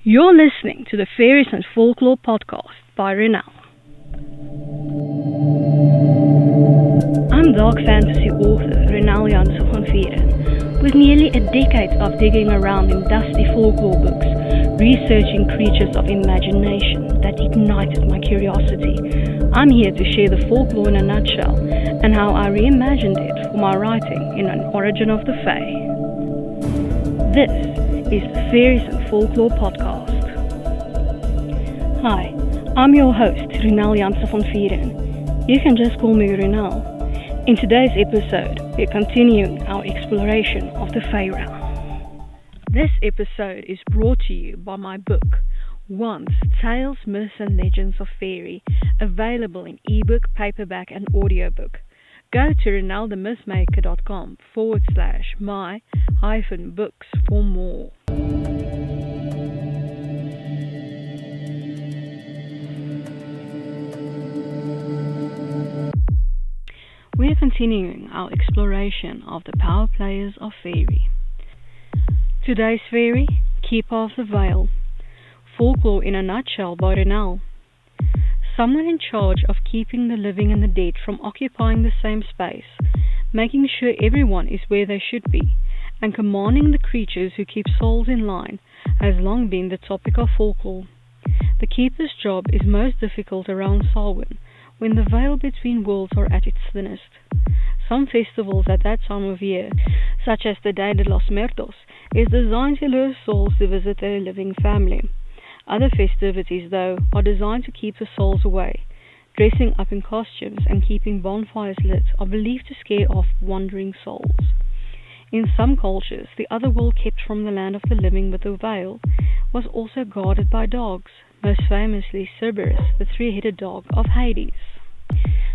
You're listening to the Faeries and Folklore podcast by Ronel. I'm dark fantasy author Ronel Janse van Vuuren. With nearly a decade of digging around in dusty folklore books, researching creatures of imagination that ignited my curiosity, I'm here to share the folklore in a nutshell and how I reimagined it for my writing in An Origin of the Fae. This is the Faeries and Folklore podcast. Hi, I'm your host, Ronel Janse van Vuuren. You can just call me Ronel. In today's episode, we're continuing our exploration of the Fae realm. This episode is brought to you by my book, Once, Tales, Myths and Legends of Faerie, available in ebook, paperback and audiobook. Go to ronelthemythmaker.com/my-books for more. We are continuing our exploration of the power players of Faerie. Today's Faerie, Keeper of the Veil. Folklore in a nutshell by Ronel. Someone in charge of keeping the living and the dead from occupying the same space, making sure everyone is where they should be, and commanding the creatures who keep souls in line, has long been the topic of folklore. The keeper's job is most difficult around Samhain, when the veil between worlds are at its thinnest. Some festivals at that time of year, such as the Day de los Muertos, is designed to lure souls to visit their living family. Other festivities, though, are designed to keep the souls away. Dressing up in costumes and keeping bonfires lit are believed to scare off wandering souls. In some cultures, the other world kept from the land of the living with the veil was also guarded by dogs, most famously Cerberus, the three-headed dog of Hades.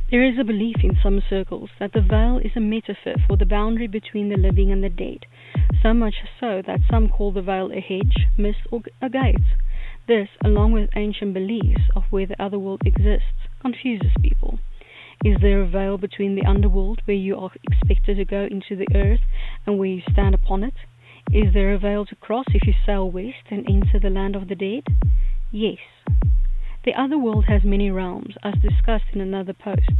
There is a belief in some circles that the veil is a metaphor for the boundary between the living and the dead, so much so that some call the veil a hedge, mist, or a gate. This, along with ancient beliefs of where the other world exists, confuses people. Is there a veil between the underworld where you are expected to go into the earth and where you stand upon it? Is there a veil to cross if you sail west and enter the land of the dead? Yes. The other world has many realms, as discussed in another post,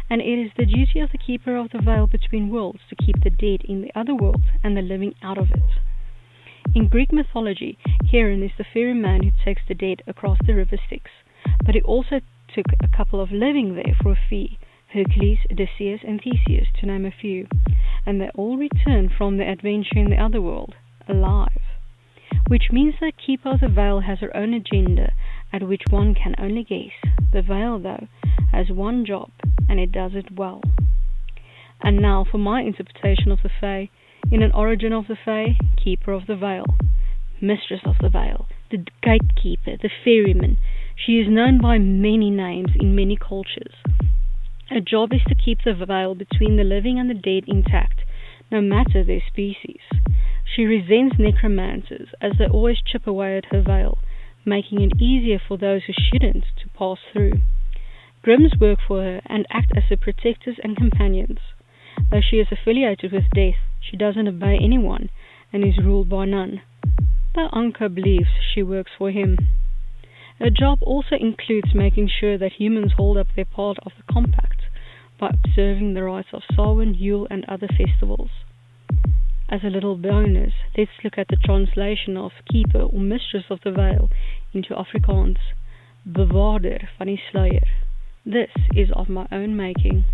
and it is the duty of the keeper of the veil between worlds to keep the dead in the other world and the living out of it. In Greek mythology, Charon is the ferryman who takes the dead across the river Styx, but he also took a couple of living there for a fee, Hercules, Odysseus and Theseus, to name a few, and they all returned from their adventure in the other world, alive. Which means that Keeper of the Veil has her own agenda, at which one can only guess. The Veil, though, has one job, and it does it well. And now for my interpretation of the Fae, in An Origin of the Fae, Keeper of the Veil. Mistress of the Veil, the gatekeeper, the ferryman. She is known by many names in many cultures. Her job is to keep the veil between the living and the dead intact, no matter their species. She resents necromancers, as they always chip away at her veil, making it easier for those who shouldn't to pass through. Grimms work for her and act as her protectors and companions. Though she is affiliated with death, she doesn't obey anyone and is ruled by none, though Anka believes she works for him. Her job also includes making sure that humans hold up their part of the compact by observing the rites of Samhain, Yule and other festivals. As a little bonus, let's look at the translation of Keeper or Mistress of the Veil into Afrikaans, Bewaarder van die sluier. This is of my own making.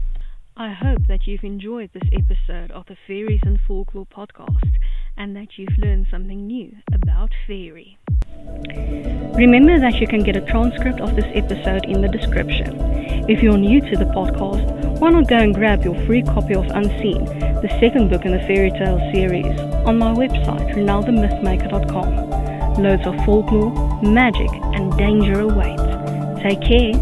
I hope that you've enjoyed this episode of the Faeries and Folklore podcast and that you've learned something new about Faerie. Remember that you can get a transcript of this episode in the description. If you're new to the podcast, why not go and grab your free copy of Unseen, the second book in the fairy tale series, on my website, ronelthemythmaker.com. Loads of folklore, magic and danger await. Take care.